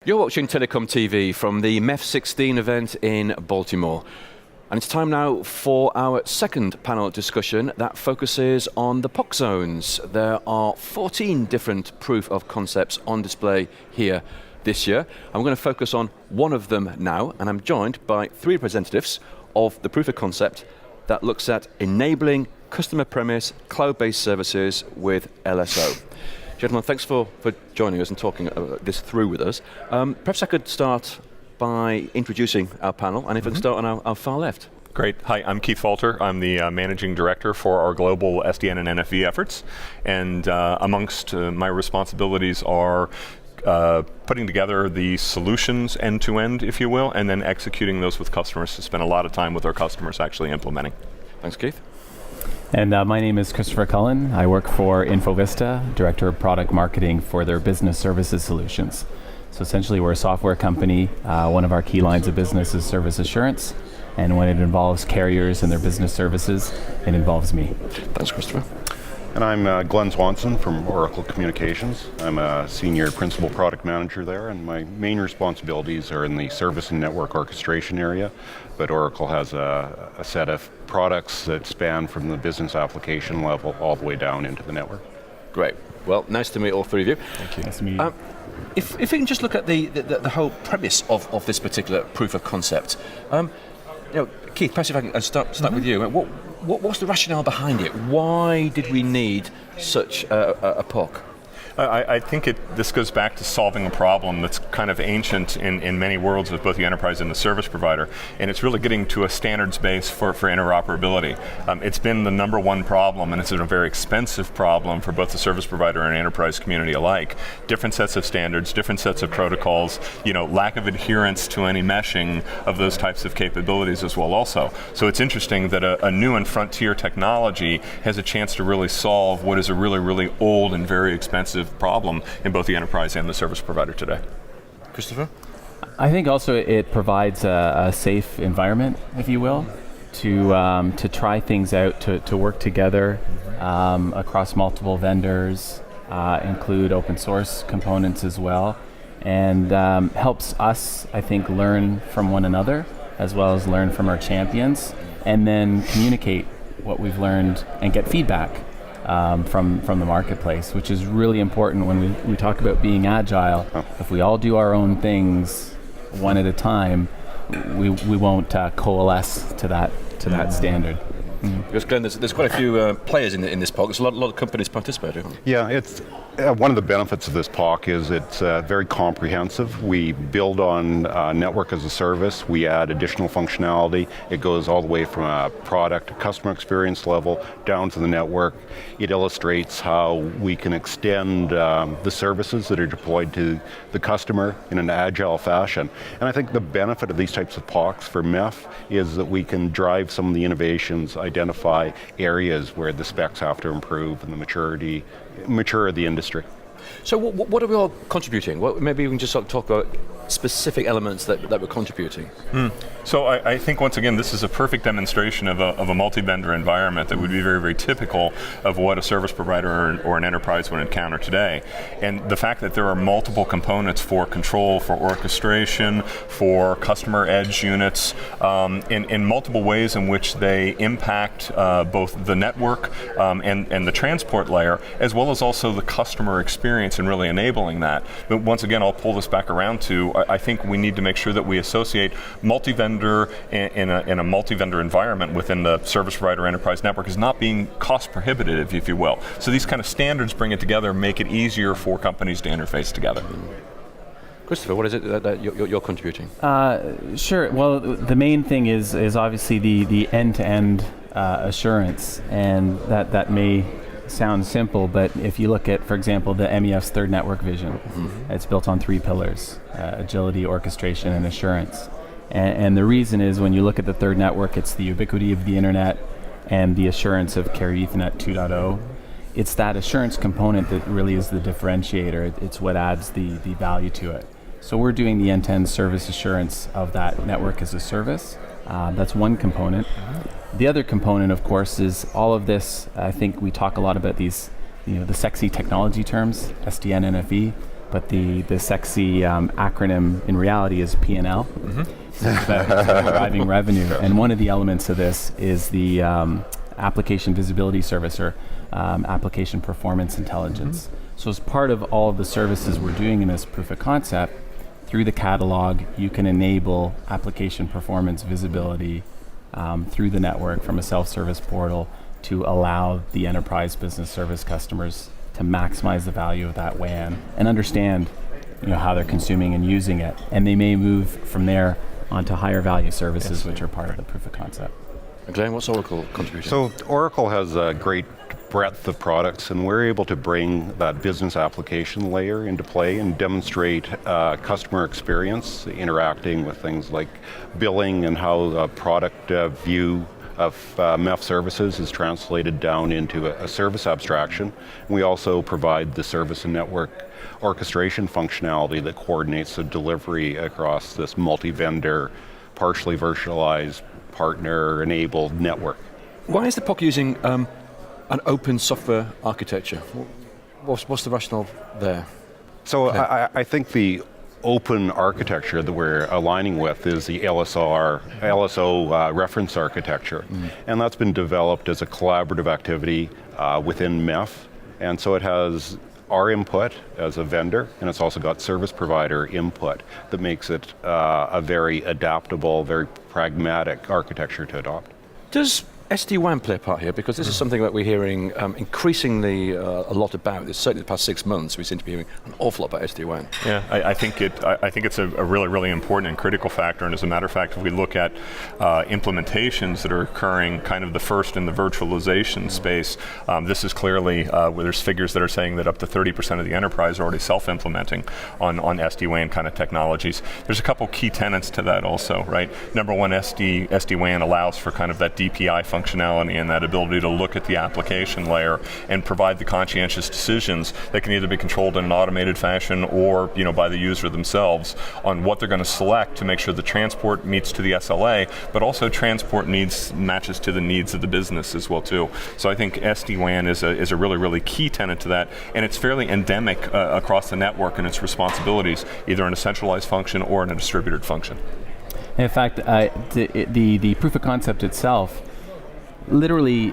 You're watching TelecomTV from the MEF 16 event in Baltimore. And it's time now for our second panel discussion that focuses on the PoC zones. There are 14 different proof of concepts on display here this year. I'm going to focus on one of them now, and I'm joined by three representatives of the proof of concept that looks at enabling customer premise cloud-based services with LSO. Gentlemen, thanks for joining us and talking this through with us. Perhaps I could start by introducing our panel, and if I can start on our far left. Great. Hi, I'm Keith Falter. I'm the Managing Director for our global SDN and NFV efforts. And amongst my responsibilities are putting together the solutions end-to-end, if you will, and then executing those with customers to spend a lot of time with our customers actually implementing. Thanks, Keith. And my name is Christopher Cullen. I work for InfoVista, Director of Product Marketing for their business services solutions. So essentially we're a software company. One of our key lines of business is service assurance. And when it involves carriers and their business services, it involves me. Thanks, Christopher. And I'm Glenn Swanson from Oracle Communications. I'm a Senior Principal Product Manager there, and my main responsibilities are in the service and network orchestration area. But Oracle has a set of products that span from the business application level all the way down into the network. Great. Well, nice to meet all three of you. Thank you. Nice to meet you. If we can just look at the whole premise of this particular proof of concept. Keith, perhaps if I can start with you. What's the rationale behind it? Why did we need such a PoC? I think this goes back to solving a problem that's kind of ancient in many worlds with both the enterprise and the service provider, and it's really getting to a standards base for interoperability. It's been the number one problem, and it's a very expensive problem for both the service provider and enterprise community alike. Different sets of standards, different sets of protocols, lack of adherence to any meshing of those types of capabilities as well also. So it's interesting that a new and frontier technology has a chance to really solve what is a really, really old and very expensive problem in both the enterprise and the service provider today. Christopher? I think also it provides a safe environment, if you will, to try things out, to work together across multiple vendors, include open source components as well, and helps us, I think, learn from one another as well as learn from our champions, and then communicate what we've learned and get feedback from the marketplace, which is really important when we talk about being agile. If we all do our own things one at a time, we won't coalesce to that standard. Because Glenn, there's quite a few players in this PoC. There's a lot of companies participating. Yeah, it's one of the benefits of this PoC is it's very comprehensive. We build on network as a service. We add additional functionality. It goes all the way from a product, customer experience level, down to the network. It illustrates how we can extend the services that are deployed to the customer in an agile fashion. And I think the benefit of these types of PoCs for MEF is that we can drive some of the innovations, identify areas where the specs have to improve and the mature of the industry. So what are we all contributing? Maybe we can just talk about specific elements that we're contributing. So I think once again this is a perfect demonstration of a multi-vendor environment that would be very, very typical of what a service provider or an enterprise would encounter today. And the fact that there are multiple components for control, for orchestration, for customer edge units, in multiple ways in which they impact both the network and the transport layer, as well as also the customer experience and really enabling that. But once again, I'll pull this back around to I think we need to make sure that we associate multi-vendor in a multi-vendor environment within the service provider enterprise network as not being cost prohibitive, if you will. So these kind of standards bring it together, make it easier for companies to interface together. Christopher, what is it that you're contributing? Sure. Well, the main thing is obviously the end-to-end assurance, and that may sound simple, but if you look at, for example, the MEF's third network vision, it's built on three pillars: agility, orchestration, and assurance. And the reason is when you look at the third network, it's the ubiquity of the internet and the assurance of Carrier Ethernet 2.0. It's that assurance component that really is the differentiator. It's what adds the value to it. So we're doing the end-to-end service assurance of that network as a service. That's one component. The other component, of course, is all of this. I think we talk a lot about these, the sexy technology terms, SDN, NFV. but the sexy acronym in reality is P&L. It's about driving revenue. And one of the elements of this is the application visibility service, or application performance intelligence. So as part of all of the services we're doing in this proof of concept, through the catalog, you can enable application performance visibility through the network from a self-service portal to allow the enterprise business service customers to maximize the value of that WAN and understand, how they're consuming and using it. And they may move from there onto higher value services, which are part of the proof of concept. Glenn, what's Oracle contribution? So Oracle has a great breadth of products, and we're able to bring that business application layer into play and demonstrate customer experience, interacting with things like billing and how a product view of MEF services is translated down into a service abstraction. And we also provide the service and network orchestration functionality that coordinates the delivery across this multi-vendor, partially virtualized, partner-enabled network. Why is the PoC using an open software architecture? What's the rationale there? So I think the open architecture that we're aligning with is the LSO reference architecture. And that's been developed as a collaborative activity within MEF. And so it has our input as a vendor, and it's also got service provider input that makes it a very adaptable, very pragmatic architecture to adopt. Does SD-WAN play a part here? Because this is something that we're hearing increasingly a lot about. Certainly the past 6 months, we seem to be hearing an awful lot about SD-WAN. Yeah, I think it's a really, really important and critical factor. And as a matter of fact, if we look at implementations that are occurring, kind of the first in the virtualization space, this is clearly where there's figures that are saying that up to 30% of the enterprise are already self-implementing on SD-WAN kind of technologies. There's a couple key tenets to that also, right? Number one, SD-WAN allows for kind of that DPI functionality and that ability to look at the application layer and provide the conscientious decisions that can either be controlled in an automated fashion or by the user themselves on what they're going to select to make sure the transport meets to the SLA, but also transport matches to the needs of the business as well too. So I think SD-WAN is a really, really key tenet to that, and it's fairly endemic across the network and its responsibilities, either in a centralized function or in a distributed function. In fact, the proof of concept itself literally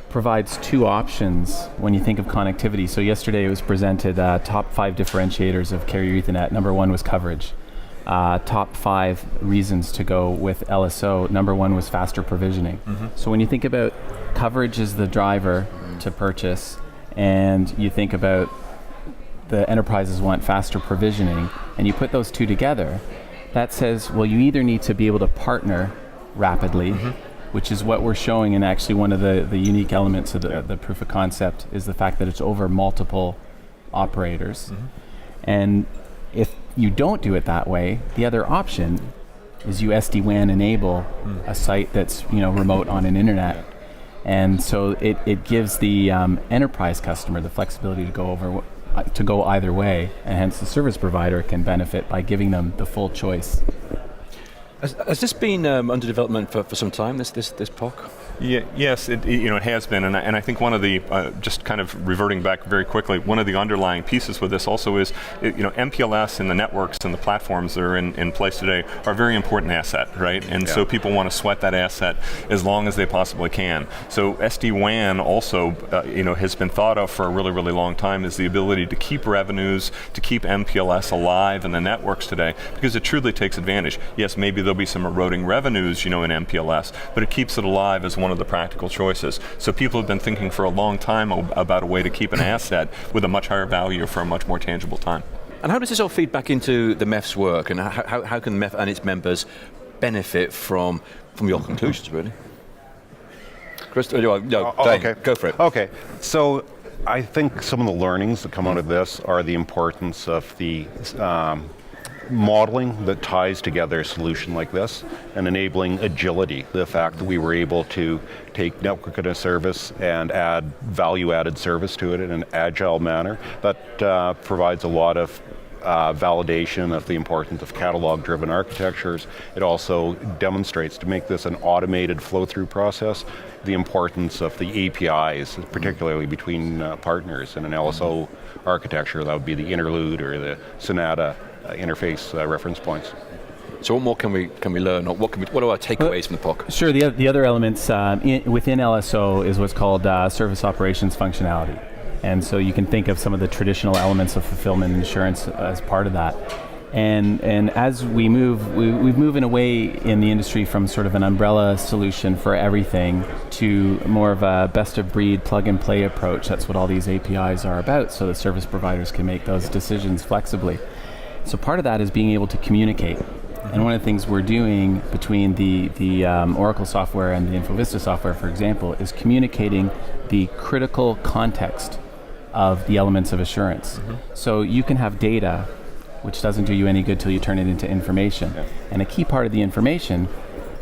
provides two options when you think of connectivity. So yesterday it was presented top 5 differentiators of carrier Ethernet. Number 1 was coverage. Top 5 reasons to go with LSO. Number 1 was faster provisioning. So when you think about coverage as the driver to purchase, and you think about the enterprises want faster provisioning, and you put those two together, that says, well, you either need to be able to partner rapidly, which is what we're showing, and actually one of the unique elements of the proof of concept is the fact that it's over multiple operators. And if you don't do it that way, the other option is you SD-WAN enable a site that's remote on an internet. And so it gives the enterprise customer the flexibility to go either way, and hence the service provider can benefit by giving them the full choice. Has this been under development for some time, this PoC? Yeah, yes, it has been, and I think one of the just kind of reverting back very quickly, one of the underlying pieces with this also is MPLS and the networks and the platforms that are in place today are a very important asset, right? And so people want to sweat that asset as long as they possibly can. So SD-WAN also has been thought of for a really, really long time as the ability to keep revenues, to keep MPLS alive in the networks today, because it truly takes advantage. Yes, maybe there'll be some eroding revenues, in MPLS, but it keeps it alive as one of the practical choices. So people have been thinking for a long time about a way to keep an asset with a much higher value for a much more tangible time. And how does this all feed back into the MEF's work, and how can MEF and its members benefit from your conclusions, really? Chris, Dane, okay. Go for it. Okay, so I think some of the learnings that come out of this are the importance of the modeling that ties together a solution like this and enabling agility. The fact that we were able to take network as a service and add value-added service to it in an agile manner, that provides a lot of validation of the importance of catalog-driven architectures. It also demonstrates, to make this an automated flow-through process, the importance of the APIs, particularly between partners in an LSO architecture. That would be the interlude or the Sonata interface reference points. So what more can we learn, or what are our takeaways from the PoC? Sure, the other elements within LSO is what's called service operations functionality. And so you can think of some of the traditional elements of fulfillment and insurance as part of that. And as we've moved away in the industry from sort of an umbrella solution for everything to more of a best of breed plug and play approach. That's what all these APIs are about, so that service providers can make those decisions flexibly. So part of that is being able to communicate. And one of the things we're doing between the Oracle software and the InfoVista software, for example, is communicating the critical context of the elements of assurance. So you can have data, which doesn't do you any good till you turn it into information. Yeah. And a key part of the information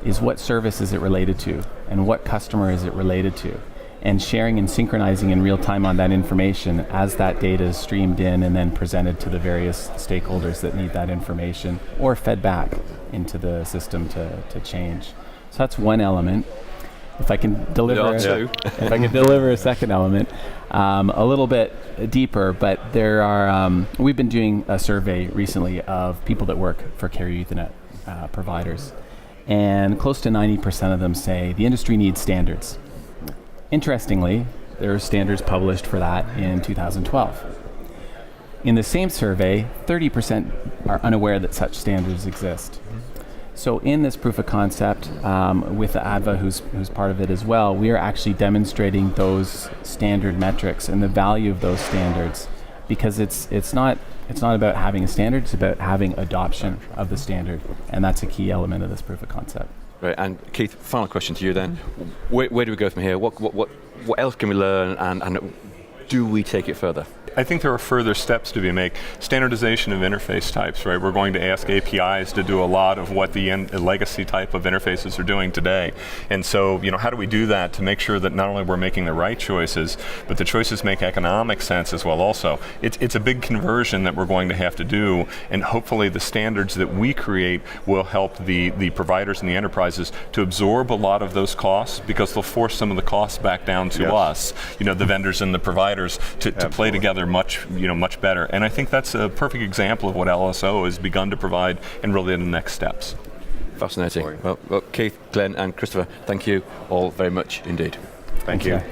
is what service is it related to, and what customer is it related to. And sharing and synchronizing in real time on that information as that data is streamed in and then presented to the various stakeholders that need that information, or fed back into the system to change. So that's one element. If I can deliver, if I can deliver a second element, a little bit deeper, but there are. We've been doing a survey recently of people that work for carrier Ethernet providers, and close to 90% of them say the industry needs standards. Interestingly, there are standards published for that in 2012. In the same survey, 30% are unaware that such standards exist. So in this proof of concept, with the ADVA, who's part of it as well, we are actually demonstrating those standard metrics and the value of those standards, because it's not about having a standard, it's about having adoption of the standard, and that's a key element of this proof of concept. Right, and Keith, final question to you then. Where do we go from here? What else can we learn, and do we take it further? I think there are further steps to be made. Standardization of interface types, right? We're going to ask APIs to do a lot of what the legacy type of interfaces are doing today. And so, how do we do that to make sure that not only we're making the right choices, but the choices make economic sense as well also? It's a big conversion that we're going to have to do, and hopefully the standards that we create will help the providers and the enterprises to absorb a lot of those costs, because they'll force some of the costs back down to us, the vendors and the providers, to play together much better. And I think that's a perfect example of what LSO has begun to provide, and really the next steps. Fascinating. Well, Keith, Glenn, and Christopher, thank you all very much indeed. Thank you.